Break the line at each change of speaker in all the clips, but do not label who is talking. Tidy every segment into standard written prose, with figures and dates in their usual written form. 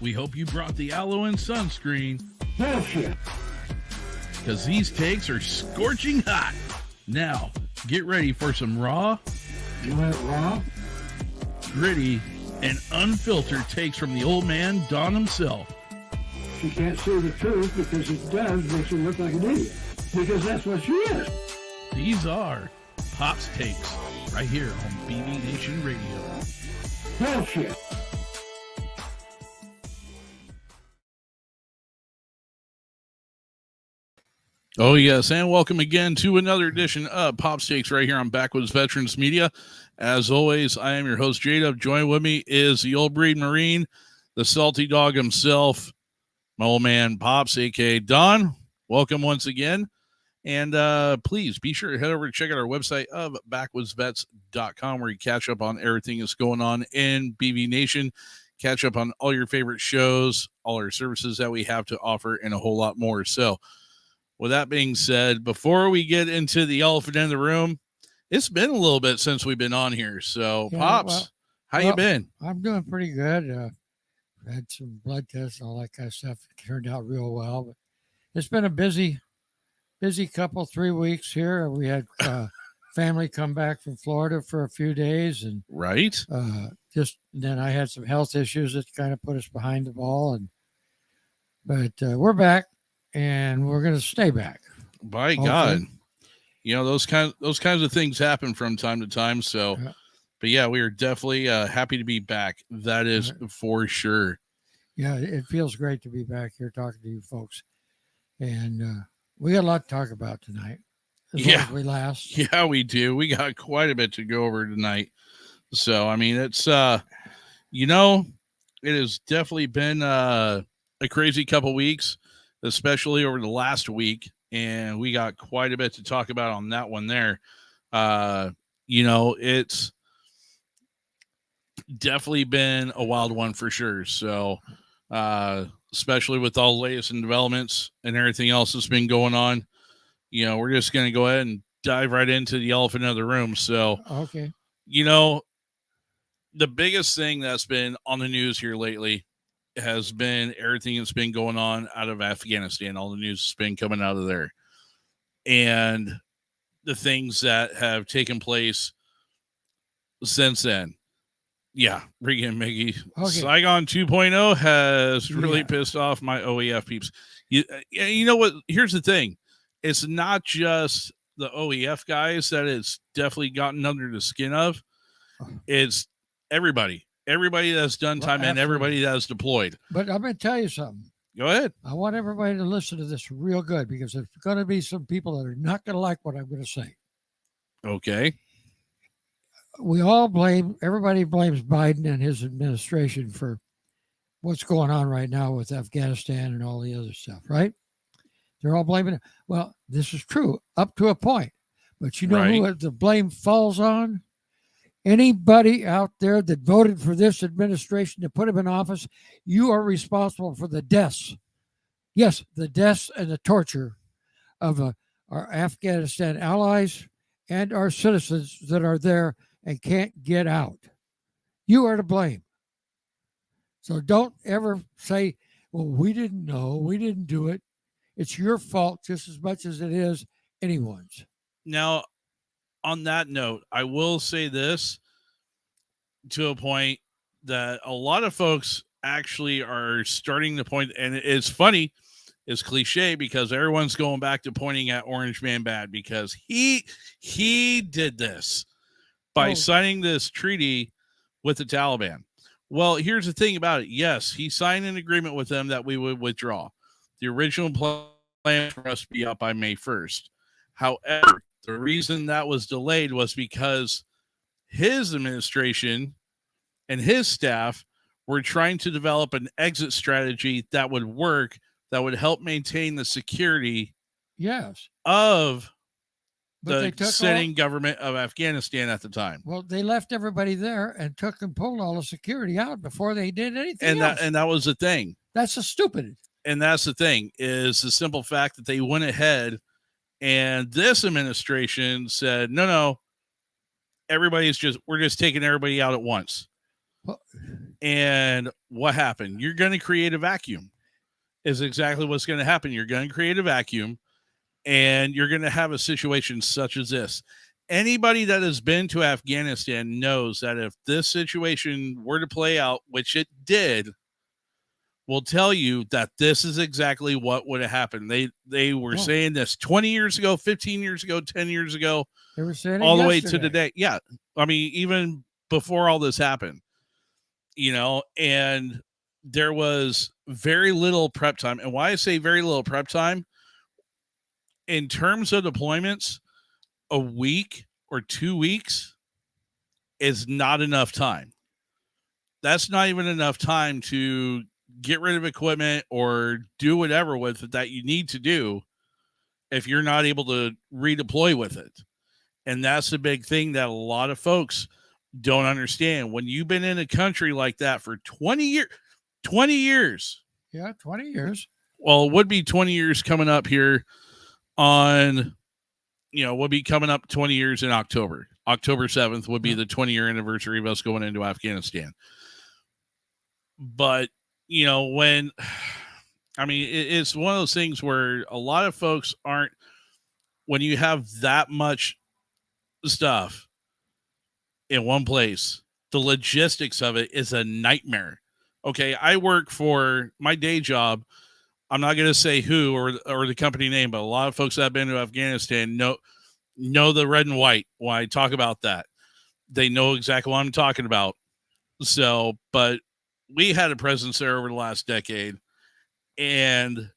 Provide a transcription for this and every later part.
We hope you brought the aloe and sunscreen.
Bullshit.
Because these takes are scorching hot. Now, get ready for some raw,
You want it raw?
gritty, and unfiltered takes from the old man, Don himself.
She can't say the truth because it does make you look like an idiot. Because that's what she is.
These are Pop's Takes, right here on BV Nation Radio.
Bullshit.
Oh, yes, and welcome again to another edition of Pop's Takes right here on Backwoods Veterans Media. As always, I am your host, J-Dub. Joined with me is the old breed Marine, the salty dog himself, my old man, Pops, a.k.a. Don. Welcome once again. And please be sure to head over and check out our website of backwoodsvets.com, where you catch up on everything that's going on in BV Nation, catch up on all your favorite shows, all our services that we have to offer, and a whole lot more. So, with that being said, before we get into the elephant in the room, it's been a little bit since we've been on here. So, yeah, Pops, how you been?
I'm doing pretty good. Had some blood tests and all that kind of stuff. It turned out real well. But it's been a busy couple, 3 weeks here. We had family come back from Florida for a few days, and
right.
Then I had some health issues that kind of put us behind the ball, but we're back. And we're going to stay back.
By God, you know, those kinds of things happen from time to time. So, but yeah, we are definitely happy to be back. That is for sure.
Yeah, it feels great to be back here talking to you folks. And we got a lot to talk about tonight. As long as we last.
Yeah, we do. We got quite a bit to go over tonight. So, I mean, it's, you know, it has definitely been a crazy couple weeks, especially over the last week, and we got quite a bit to talk about on that one there. You know, it's definitely been a wild one for sure. So, especially with all the latest in developments and everything else that's been going on, you know, we're just going to go ahead and dive right into the elephant in the room. So,
okay,
you know, the biggest thing that's been on the news here lately has been everything that's been going on out of Afghanistan. All the news has been coming out of there, and the things that have taken place since then. Yeah, bring in Mickey. Okay. Saigon 2.0 has really pissed off my OEF peeps. You know what? Here's the thing. It's not just the OEF guys that it's definitely gotten under the skin of. It's everybody. Everybody that's done time and everybody that's deployed.
But I'm going to tell you something.
Go ahead.
I want everybody to listen to this real good, because there's going to be some people that are not going to like what I'm going to say.
Okay.
Everybody blames Biden and his administration for what's going on right now with Afghanistan and all the other stuff, right? They're all blaming it. Well, this is true up to a point. But you know who the blame falls on? Anybody out there that voted for this administration to put him in office, you are responsible for the deaths. Yes, the deaths and the torture of our Afghanistan allies and our citizens that are there and can't get out. You are to blame. So don't ever say, well, we didn't know, we didn't do it. It's your fault just as much as it is anyone's.
Now, on that note, I will say this to a point that a lot of folks actually are starting to point, and it's funny, it's cliche, because everyone's going back to pointing at Orange Man Bad because he did this by signing this treaty with the Taliban. Well, here's the thing about it. Yes, he signed an agreement with them that we would withdraw. The original plan for us to be out by May 1st. However, the reason that was delayed was because his administration and his staff were trying to develop an exit strategy that would work, that would help maintain the security of the sitting government of Afghanistan at the time.
Well, they left everybody there and pulled all the security out before they did anything else.
And that was the thing.
That's so stupid.
And that's the thing, is the simple fact that they went ahead and this administration said, no, we're just taking everybody out at once.
Well,
And what happened? You're going to create a vacuum, is exactly what's going to happen. You're going to create a vacuum, and you're going to have a situation such as this. Anybody that has been to Afghanistan knows that if this situation were to play out, which it did, will tell you that this is exactly what would have happened. They were saying this 20 years ago, 15 years ago, 10 years ago.
They were saying
all the
yesterday.
way to today. Yeah. I mean, even before all this happened, and there was very little prep time. And why I say very little prep time, in terms of deployments, a week or 2 weeks is not enough time. That's not even enough time to get rid of equipment or do whatever with it that you need to do if you're not able to redeploy with it. And that's the big thing that a lot of folks don't understand. When you've been in a country like that for 20 years.
Yeah, 20 years.
Well, it would be 20 years coming up here on, would be coming up 20 years in October. October 7th would be the 20-year anniversary of us going into Afghanistan. But, it's one of those things where a lot of folks aren't, when you have that much stuff in one place, the logistics of it is a nightmare. Okay, I work for my day job. I'm not going to say who or the company name, but a lot of folks that have been to Afghanistan know the red and white when I talk about that. They know exactly what I'm talking about. So, but we had a presence there over the last decade. And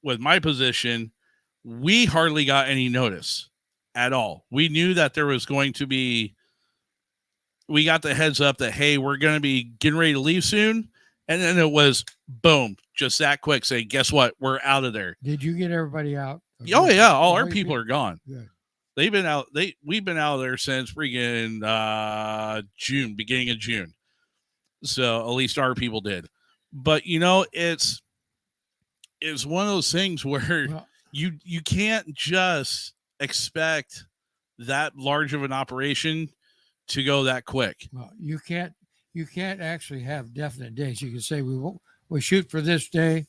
with my position, we hardly got any notice at all. We knew that there was going to be, we got the heads up that, hey, we're going to be getting ready to leave soon. And then it was boom, just that quick. Say, guess what? We're out of there.
Did you get everybody out?
Oh yeah, all our people are gone.
Good.
They've been out. We've been out of there since freaking June, beginning of June. So at least our people did. But it's one of those things where you can't just expect that large of an operation to go that quick.
Well, you can't actually have definite days. You can say we shoot for this day,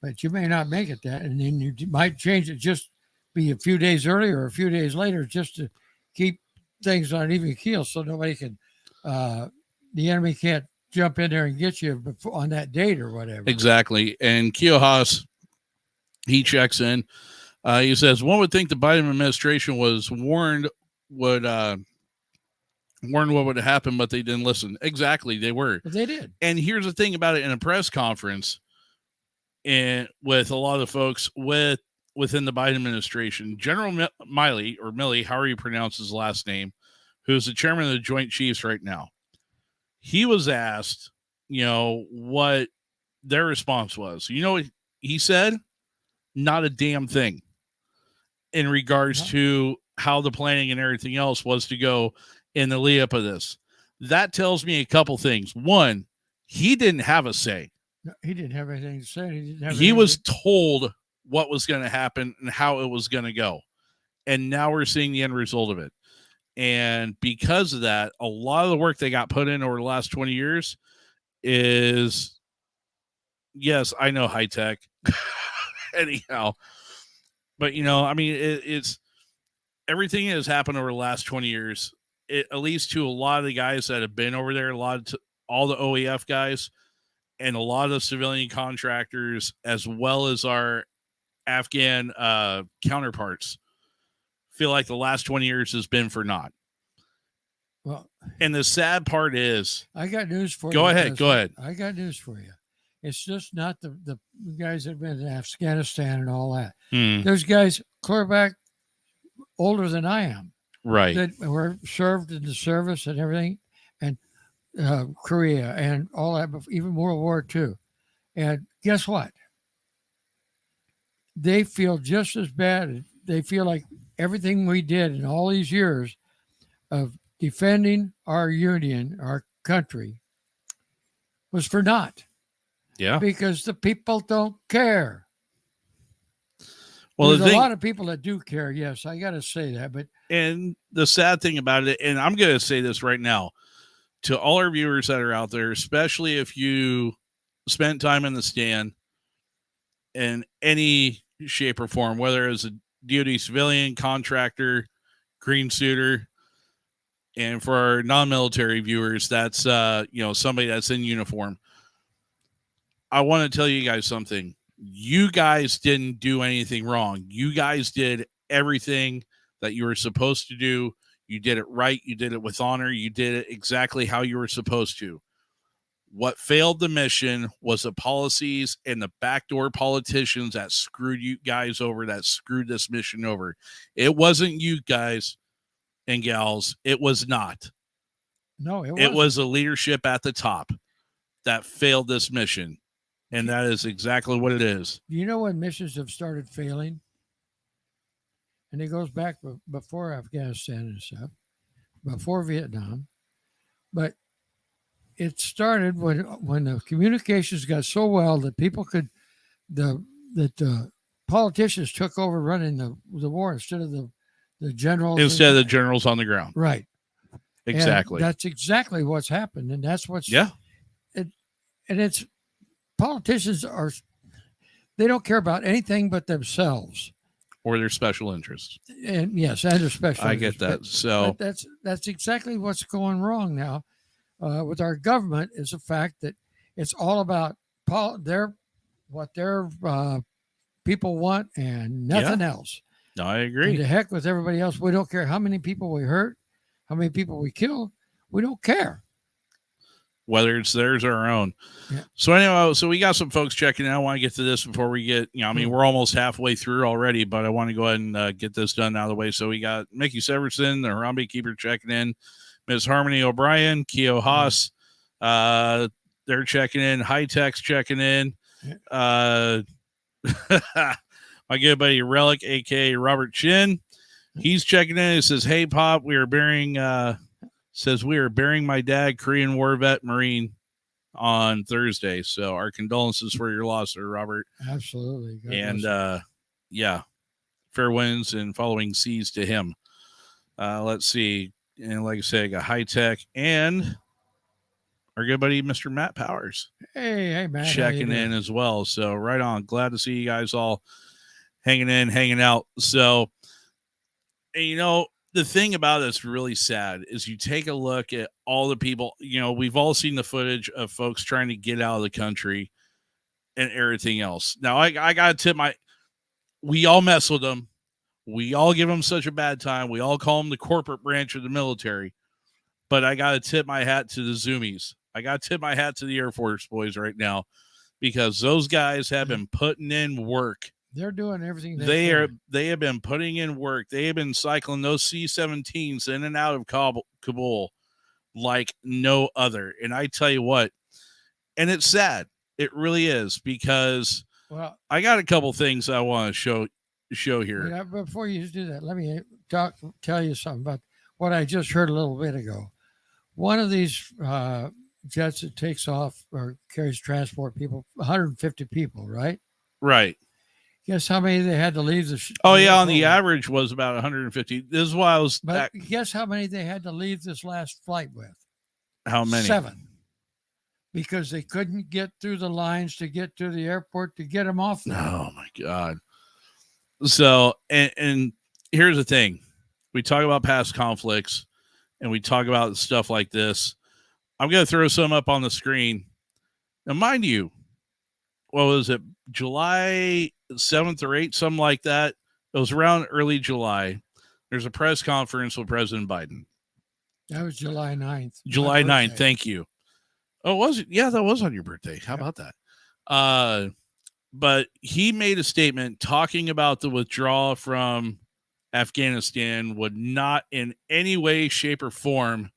but you may not make it that, and then you might change it, just be a few days earlier or a few days later, just to keep things on even keel, so nobody can, the enemy can't jump in there and get you on that date or whatever.
Exactly. And Keo Haas, he checks in. He says, one would think the Biden administration was warned what would happen, but they didn't listen. Exactly. They were.
But they did.
And here's the thing about it, in a press conference and with a lot of folks within the Biden administration, General Milley, however you pronounce his last name, who's the chairman of the Joint Chiefs right now, he was asked, what their response was. You know what he said? Not a damn thing in regards to how the planning and everything else was to go in the lead up of this. That tells me a couple things. One, he didn't have a say.
No, he didn't have anything to say.
He was told what was going to happen and how it was going to go. And now we're seeing the end result of it. And because of that, a lot of the work they got put in over the last 20 years is, yes, I know, high tech. Anyhow. But, it's everything that has happened over the last 20 years, at least to a lot of the guys that have been over there, all the OEF guys and a lot of civilian contractors, as well as our Afghan counterparts, feel like the last 20 years has been for naught.
Well,
and the sad part is,
I got news for you.
Go ahead.
I got news for you. It's just not the guys that have been in Afghanistan and all that. There's guys clear back older than I am.
Right.
That were served in the service and everything, and Korea and all that, even World War II. And guess what? They feel just as bad. They feel like everything we did in all these years of defending our union, our country, was for naught.
Yeah.
Because the people don't care.
Well,
there's a lot of people that do care. Yes, I got to say that. And
the sad thing about it, and I'm going to say this right now, to all our viewers that are out there, especially if you spent time in the stand in any shape or form, whether as a DoD civilian, contractor, green suitor, and for our non-military viewers, that's somebody that's in uniform. I want to tell you guys something. You guys didn't do anything wrong. You guys did everything that you were supposed to do. You did it right. You did it with honor. You did it exactly how you were supposed to. What failed the mission was the policies and the backdoor politicians that screwed you guys over, that screwed this mission over. It wasn't you guys and gals. It was not.
No,
it was the leadership at the top that failed this mission. And that is exactly what it is.
Do you know when missions have started failing? And it goes back before Afghanistan and stuff, before Vietnam. But it started when the communications got so well that people could, that the politicians took over running the war instead of the generals.
Instead of the generals on the ground.
Right.
Exactly.
And that's exactly what's happened. And that's what's.
Yeah.
And it's, politicians they don't care about anything but themselves
or their special interests.
And yes, and their special
I
interests.
get that. So
that's exactly what's going wrong now with our government, is the fact that it's all about what their people want and nothing else.
No, I agree.
And to heck with everybody else. We don't care how many people we hurt, how many people we kill. We don't care.
Whether it's theirs or our own.
Yeah.
So anyway, so we got some folks checking in. I want to get to this before we get, we're almost halfway through already, but I want to go ahead and get this done out of the way. So we got Mickey Severson, the Harambe Keeper, checking in. Ms. Harmony O'Brien, Keo Haas, they're checking in. High Tech's checking in. My good buddy Relic, a.k.a. Robert Chin, he's checking in. He says, hey, Pop, we are burying my dad, Korean War vet Marine, on Thursday. So our condolences for your loss, sir, Robert.
Absolutely. God
and fair winds and following seas to him. Let's see. And like I said, I got High Tech and our good buddy, Mr. Matt Powers.
Hey, Matt.
Checking in as well. So right on. Glad to see you guys all hanging in, hanging out. So, and the thing about it's really sad is you take a look at all the people, we've all seen the footage of folks trying to get out of the country and everything else. Now, I got to tip we all mess with them. We all give them such a bad time. We all call them the corporate branch of the military. But I got to tip my hat to the Zoomies. I got to tip my hat to the Air Force boys right now, because those guys have been putting in work.
They're doing everything
they have been putting in work. They have been cycling those C-17s in and out of Kabul like no other. And I tell you what, and it's sad. It really is, because I got a couple things I want to show here.
Yeah, before you do that, let me tell you something about what I just heard a little bit ago. One of these jets that takes off or carries transport people, 150 people, right?
Right.
Guess how many they had to leave the
on the average was about 150. This is why I was.
But guess how many they had to leave this last flight with?
How many?
7. Because they couldn't get through the lines to get to the airport to get them off there.
Oh my God. So, and here's the thing. We talk about past conflicts and we talk about stuff like this. I'm going to throw some up on the screen. Now, mind you, what was it? July 7th or 8th, something like that. It was around early July. There's a press conference with President Biden.
That was July 9th.
July 9th. Thank you. Oh, was it? Yeah, that was on your birthday. How about that? But he made a statement talking about the withdrawal from Afghanistan would not in any way, shape, or form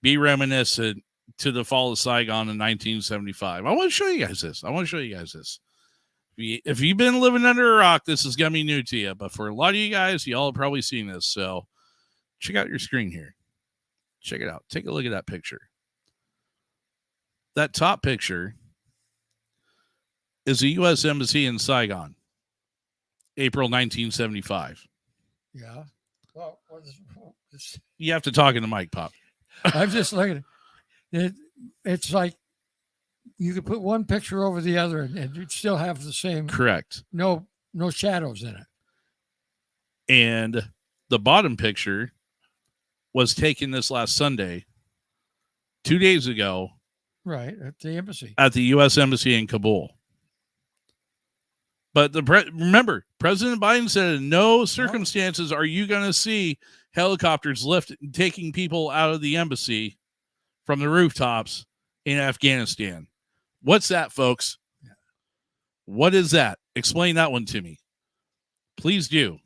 be reminiscent to the fall of Saigon in 1975. I want to show you guys this. If you've been living under a rock, this is going to be new to you. But for a lot of you guys, y'all have probably seen this. So check out your screen here. Check it out. Take a look at that picture. That top picture is the U.S. Embassy in Saigon, April 1975.
Yeah. Well,
you have to talk in the mic, Pop.
I'm just looking. It's like you could put one picture over the other and you'd still have the same.
Correct.
No shadows in it.
And the bottom picture was taken this last Sunday, 2 days ago.
Right, at the embassy.
At the U.S. Embassy in Kabul. But remember, President Biden said in no circumstances are you going to see helicopters taking people out of the embassy from the rooftops in Afghanistan. What's that, folks? Yeah. What is that? Explain that one to me. Please do,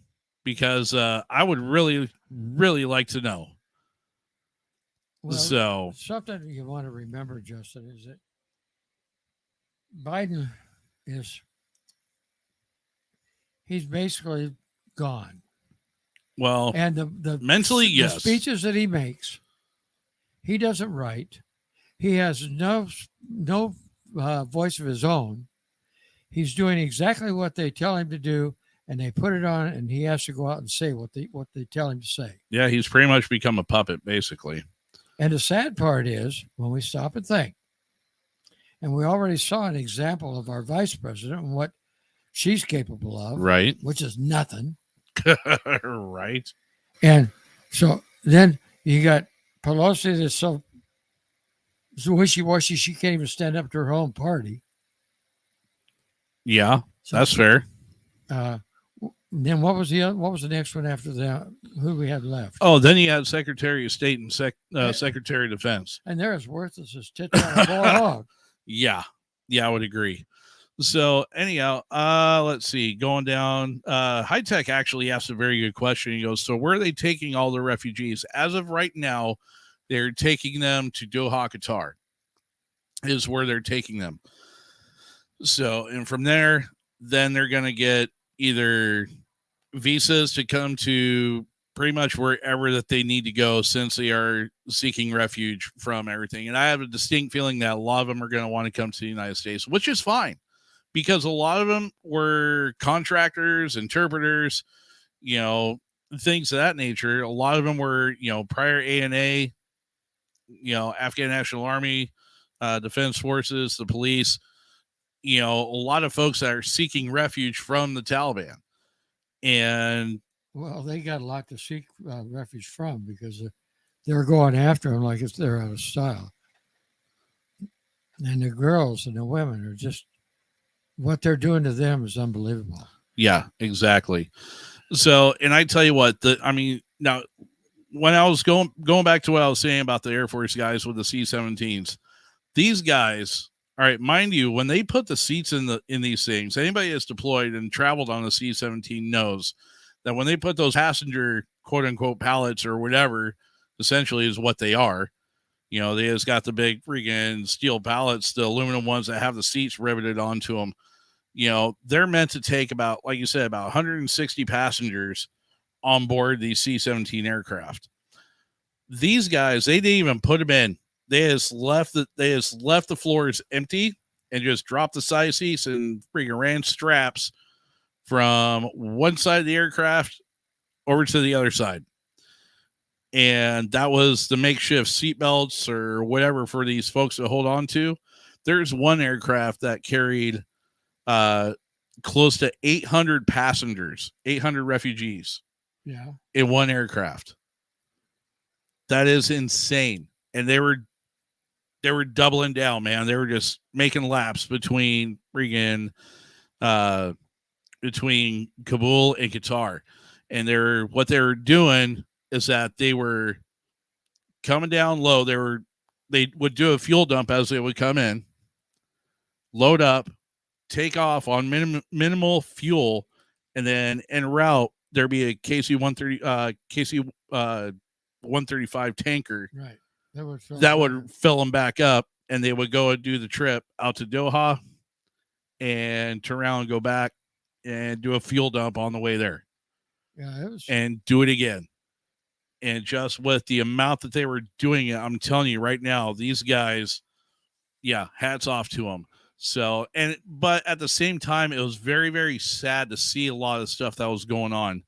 because I would really, really like to know.
Well,
so
something you want to remember, Justin, is that Biden he's basically gone.
Well,
and the
mentally, yes.
The speeches that he makes, he doesn't write. He has no voice of his own. He's doing exactly what they tell him to do, and they put it on, and he has to go out and say what they tell him to say.
Yeah, he's pretty much become a puppet, basically.
And the sad part is, when we stop and think, and we already saw an example of our vice president and what she's capable of,
right?
Which is nothing.
Right.
And so then you got Pelosi that's so wishy-washy she can't even stand up to her own party.
Yeah, so, that's fair.
Then what was the next one after that? Who we had left?
Oh, then you had Secretary of State and Secretary of Defense.
And they're as worthless as tits on a boiled hog.
Yeah, I would agree. So anyhow, let's see. Going down, High Tech actually asked a very good question. He goes, so where are they taking all the refugees? As of right now, they're taking them to Doha, Qatar, is where they're taking them. So, and from there, then they're going to get either visas to come to pretty much wherever that they need to go, since they are seeking refuge from everything. And I have a distinct feeling that a lot of them are going to want to come to the United States, which is fine, because a lot of them were contractors, interpreters, things of that nature. A lot of them were, prior ANA, Afghan National Army, Defense Forces, the police, a lot of folks that are seeking refuge from the Taliban. And
well, they got a lot to seek refuge from, because they're going after them like if they're out of style. And the girls and the women are just, what they're doing to them is unbelievable.
Yeah, exactly. So, and I tell you what, now when I was going back to what I was saying about the Air Force guys with the C-17s, these guys, all right, mind you, when they put the seats in these things, anybody that's deployed and traveled on the C-17 knows that when they put those passenger quote unquote pallets or whatever, essentially is what they are. They just got the big freaking steel pallets, the aluminum ones that have the seats riveted onto them. They're meant to take about, like you said, about 160 passengers on board these C-17 aircraft. These guys, they didn't even put them in. They just left the floors empty and just dropped the side seats and freaking ran straps from one side of the aircraft over to the other side. And that was the makeshift seatbelts or whatever for these folks to hold on to. There's one aircraft that carried close to 800 passengers, 800 refugees in one aircraft. That is insane. And they were doubling down, man. They were just making laps between between Kabul and Qatar. And what they were doing is that they were coming down low. They would do a fuel dump as they would come in, load up, take off on minimal fuel, and then en route there'd be a KC-135 tanker,
right?
That would fill them back up, and they would go and do the trip out to Doha, and turn around and go back and do a fuel dump on the way there.
Yeah,
and do it again. And just with the amount that they were doing it, I'm telling you right now, these guys, hats off to them. So, but at the same time, it was very, very sad to see a lot of stuff that was going on.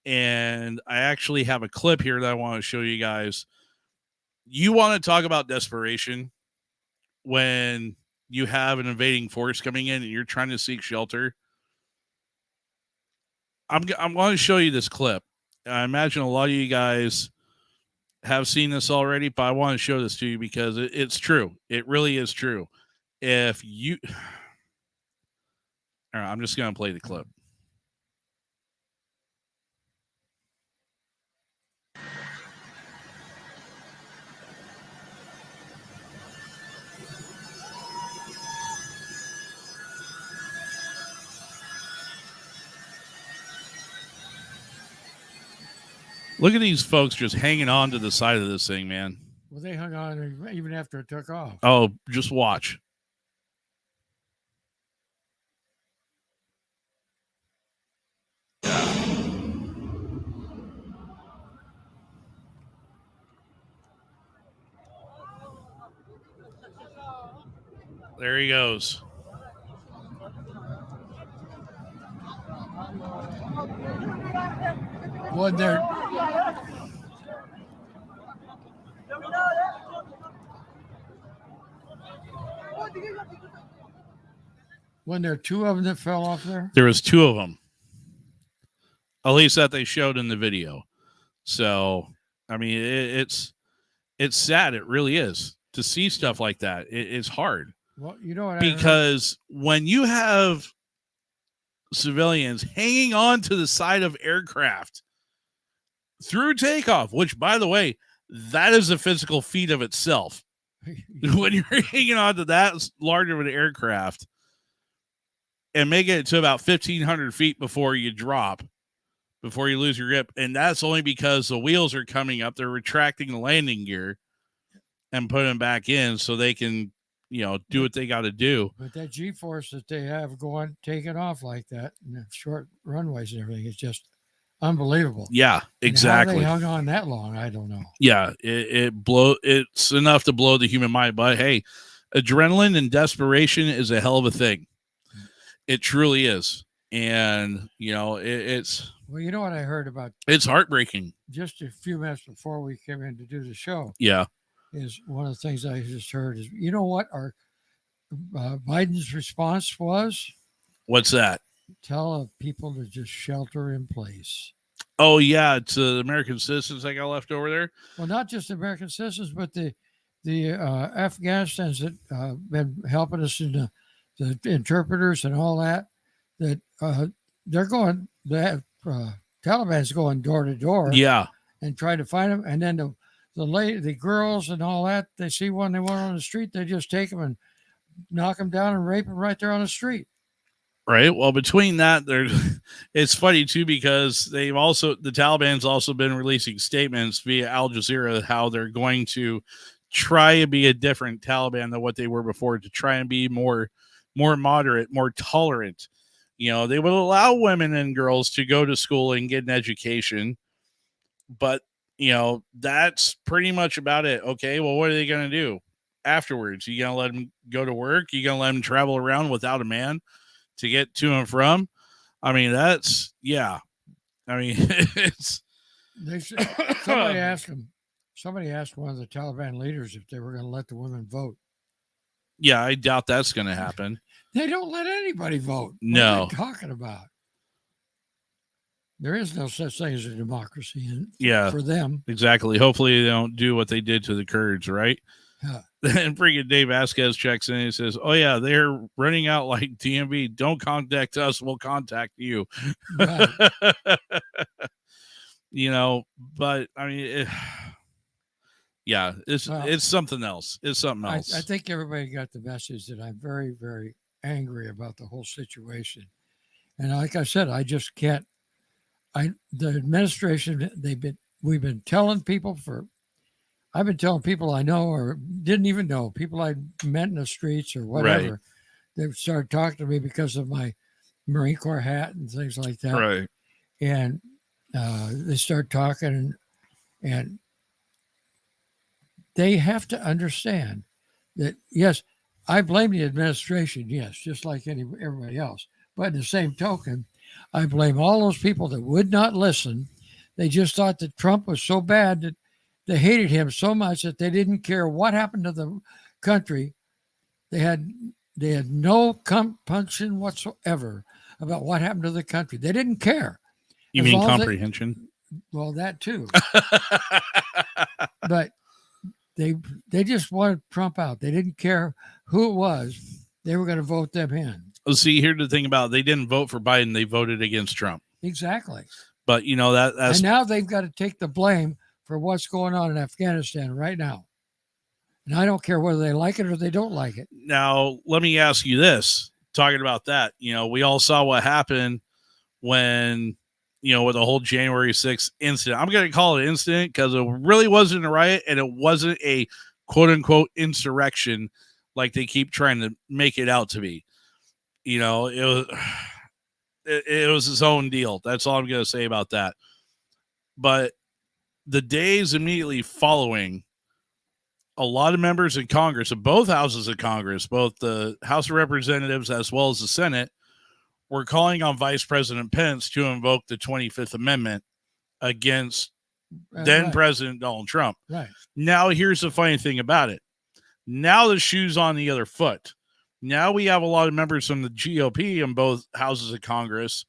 And I actually have a clip here that I want to show you guys. You want to talk about desperation when you have an invading force coming in and you're trying to seek shelter. I'm going to show you this clip. I imagine a lot of you guys have seen this already, but I want to show this to you because it's true. It really is true. If you, all right, I'm just going to play the clip. Look at these folks just hanging on to the side of this thing, man.
Well, they hung on even after it took off.
Oh, just watch. There he goes.
Wasn't there? Wasn't there two of them that fell off there?
There was two of them. At least that they showed in the video. So, I mean, it's sad. It really is to see stuff like that. It's hard.
Well, you know what?
Because when you have civilians hanging on to the side of aircraft through takeoff, which, by the way, that is a physical feat of itself. When you're hanging on to that large of an aircraft and make it to about 1,500 feet before you drop, before you lose your grip, and that's only because the wheels are coming up. They're retracting the landing gear and putting them back in so they can, do what they got to do.
But that G-force that they have taking off like that, and the short runways and everything, is just unbelievable.
Yeah, exactly.
And how they hung on that long, I don't know.
Yeah, it's enough to blow the human mind. But hey, adrenaline and desperation is a hell of a thing. It truly is. And, it's...
Well, you know what I heard about?
It's heartbreaking.
Just a few minutes before we came in to do the show.
Yeah.
Is one of the things I just heard is, you know what our Biden's response was?
What's that?
Tell people to just shelter in place.
Oh, yeah. To the American citizens that got left over there.
Well, not just American citizens, but the Afghanistans that been helping us in the interpreters and all that, they're going, the Taliban's going door to door.
Yeah.
And trying to find them. And then the girls and all that, they see one they want on the street, they just take them and knock them down and rape them right there on the street.
Right. Well, between that, it's funny too, because the Taliban's also been releasing statements via Al Jazeera how they're going to try and be a different Taliban than what they were before, to try and be more moderate, more tolerant. They would allow women and girls to go to school and get an education, but that's pretty much about it. Okay, well, what are they going to do afterwards? You going to let them go to work? You going to let them travel around without a man to get to and from? I mean, it's...
Somebody asked one of the Taliban leaders if they were going to let the women vote.
Yeah, I doubt that's going to happen.
They don't let anybody vote.
No.
What are they talking about? There is no such thing as a democracy for them.
Exactly. Hopefully they don't do what they did to the Kurds, right?
Yeah.
And freaking Dave Vasquez checks in and he says, oh, yeah, they're running out like DMV. Don't contact us. We'll contact you. Right. But I mean, it's something else. It's something else.
I think everybody got the message that I'm very, very angry about the whole situation. And like I said, I just can't. The administration, we've been telling people I've been telling people I know or didn't even know, people I met in the streets or whatever. Right. They started talking to me because of my Marine Corps hat and things like that.
Right.
And they start talking and they have to understand that, yes, I blame the administration, yes, just like everybody else. But in the same token, I blame all those people that would not listen. They just thought that Trump was so bad that They hated him so much that they didn't care what happened to the country. They had no compunction whatsoever about what happened to the country. They didn't care.
You
As
mean
long as
comprehension?
Well, that too. But they just wanted Trump out. They didn't care who it was. They were going to vote them in.
Well, see, here's the thing about it. They didn't vote for Biden. They voted against Trump.
Exactly.
But, you know, that's...
And now they've got to take the blame for what's going on in Afghanistan right now. And I don't care whether they like it or they don't like it.
Now, let me ask you this. Talking about that, you know, we all saw what happened when, you know, with the whole January 6th incident. I'm going to call it an incident because it really wasn't a riot and it wasn't a quote-unquote insurrection like they keep trying to make it out to be. You know, it was his own deal. That's all I'm going to say about that. But the days immediately following, a lot of members in Congress, of both houses of Congress, both the House of Representatives as well as the Senate, were calling on Vice President Pence to invoke the 25th Amendment against then President Donald Trump.
Right.
Now, here's the funny thing about it. Now the shoe's on the other foot. Now we have a lot of members from the GOP in both houses of Congress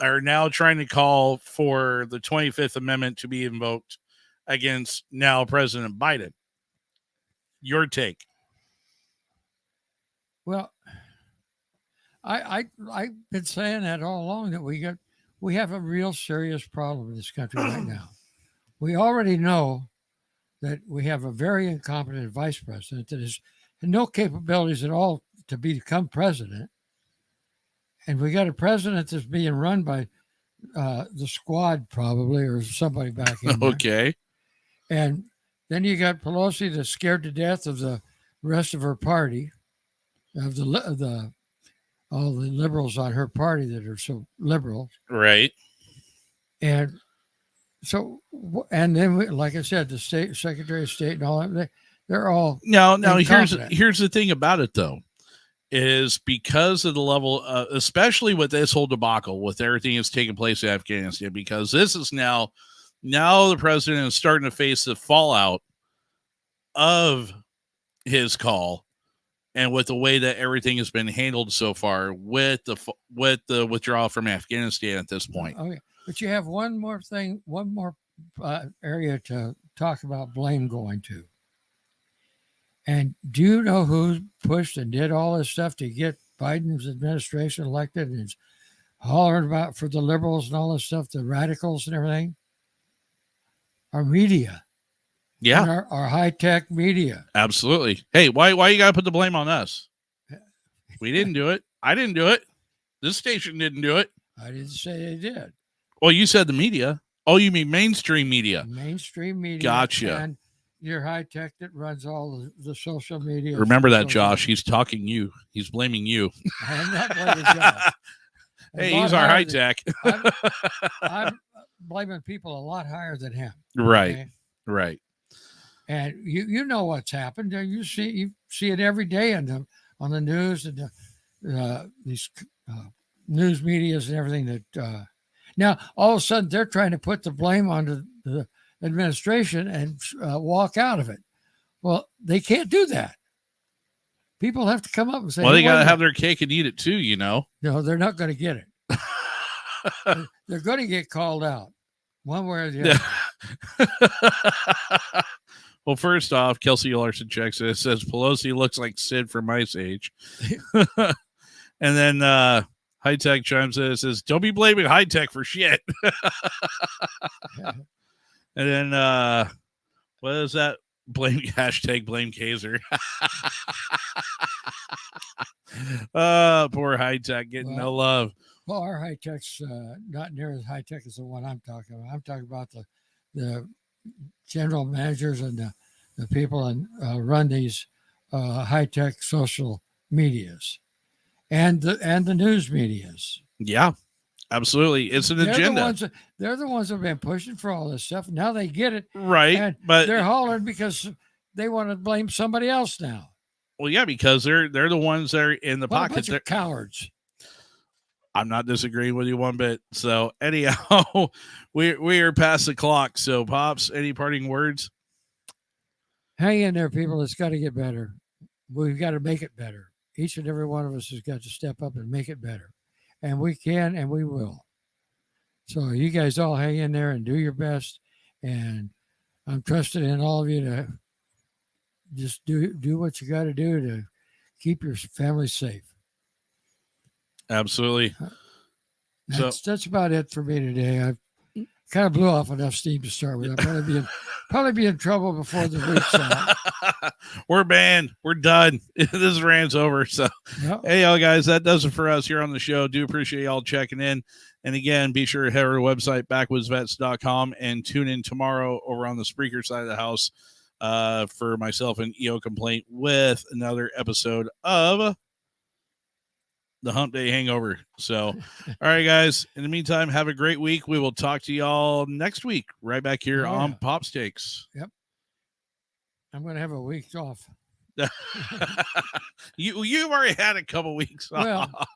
are now trying to call for the 25th Amendment to be invoked against now President Biden. Your take?
Well, I've been saying that all along, that we have a real serious problem in this country right now. We already know that we have a very incompetent vice president that has no capabilities at all to become president. And we got a president that's being run by the squad probably, or somebody back in there.
Okay.
And then you got Pelosi that's scared to death of the rest of her party, of all the liberals on her party that are so liberal.
Right.
And so, and then, like I said, the state Secretary of State and all that, they're all
now
incompetent.
here's the thing about it, though, is because of the level, especially with this whole debacle, with everything that's taking place in Afghanistan, because this is now the president is starting to face the fallout of his call, and with the way that everything has been handled so far with the withdrawal from Afghanistan at this point.
Okay, but you have one more area to talk about blame going to. And do you know who pushed and did all this stuff to get Biden's administration elected and is hollering about for the liberals and all this stuff, the radicals and everything? Our media.
Yeah.
And our high-tech media.
Absolutely. Hey, why you got to put the blame on us? We didn't do it. I didn't do it. This station didn't do it.
I didn't say they did.
Well, you said the media. Oh, you mean mainstream media.
Mainstream media.
Gotcha.
And your high-tech that runs all the social media.
Remember that, Josh. He's talking you. He's blaming you.
I'm not blaming Josh.
Hey, he's our high-tech.
I'm blaming people a lot higher than him.
Right.
Okay?
Right.
And you know what's happened. You see it every day on the news and these news medias and everything. That now all of a sudden they're trying to put the blame on the administration and walk out of it. Well, they can't do that. People have to come up and say,
"Well, they got to have their cake and eat it too." You know.
No, they're not going to get it. They're going to get called out one way or the other.
Well, first off, Kelsey Larson checks it. It says Pelosi looks like Sid from Ice Age. And then High Tech chimes in and says, "Don't be blaming High Tech for shit." And then what is that? Blame Kaiser. Poor High Tech getting no love.
Well, our High Tech's not near as high tech as the one I'm talking about. I'm talking about the general managers and the people and run these high-tech social medias and the news medias.
Yeah, absolutely. It's an agenda.
They're the ones that have been pushing for all this stuff. Now they get it.
Right. But
they're hollering because they want to blame somebody else now.
Well, yeah, because they're the ones that are in the pocket.
They're cowards.
I'm not disagreeing with you one bit. So anyhow, we are past the clock. So Pops, any parting words?
Hang in there, people. It's got to get better. We've got to make it better. Each and every one of us has got to step up and make it better. And we can and we will. So you guys all hang in there and do your best. And I'm trusting in all of you to just do what you got to do to keep your family safe.
Absolutely.
That's about it for me today. I kind of blew off enough steam to start with. I'll probably be in trouble before the week's out.
We're banned. We're done. This rant's over. So,
Yep.
Hey, y'all guys, that does it for us here on the show. Do appreciate y'all checking in. And again, be sure to head to our website, backwoodsvets.com, and tune in tomorrow over on the Spreaker side of the house for myself and EO Complaint with another episode of the Hump Day Hangover. So, all right, guys. In the meantime, have a great week. We will talk to y'all next week, right back here on Pop Steaks.
Yep. I'm going to have a week off.
You've already had a couple weeks off.
Well,